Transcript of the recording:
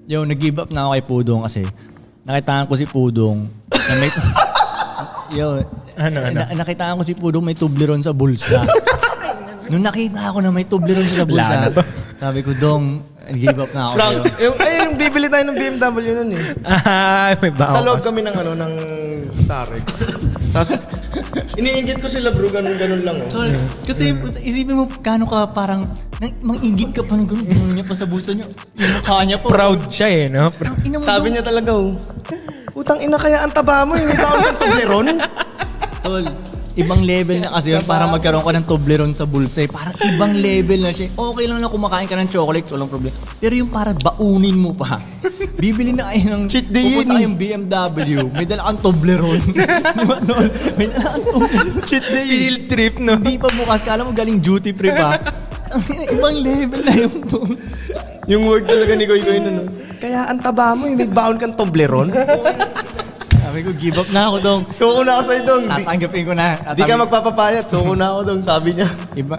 Yo, nag-give up na ako kay Pudong kasi nakitaan ko si Pudong na may... Yo, nakitaan ko si Pudong may Toblerone sa bulsa. Nung nakita ako na may Toblerone sa bulsa, sabi ko, Dong, give up na ako sa'yo. Yung bibili tayo ng BMW nun eh. May baka. Sa loob kami ng ng Starex. Tapos, iniinggit ko sila bro, ganun lang oh. Tol, kasi isipin mo, kano ka parang, mang-inggit ka pa ng ganun niya pa sa bulsa niya. Yung mukha niya pa. Proud siya eh, no? Sabi niya talaga oh, utang ina kaya ang taba mo, hindi ba ako ng Toblerone? Tol, ibang level na kasi yun para magkaroon ka ng Toblerone sa bulsa eh. Parang ibang level na siya. Okay lang na kumakain ka ng chocolates, walang problema. Pero yung para baunin mo pa. Bibili na kayo ng... Cheat day yun pupunta kayong BMW, may dala kang Toblerone. Diba, Tol? May dala kang Toblerone. Cheat day. Field trip, no? Hindi pa bukas, kala mo galing duty free pa. Ibang level na yung Tol. Yung word talaga ni Koy Koy nun. Kaya ang taba mo, may baon kang Toblerone? Sabi ko, give up na ako, Dong. Suko na ako sa'yo, Dong. Tatanggapin ko na. Di ka magpapapayat, suko na ako, Dong, sabi niya. Iba,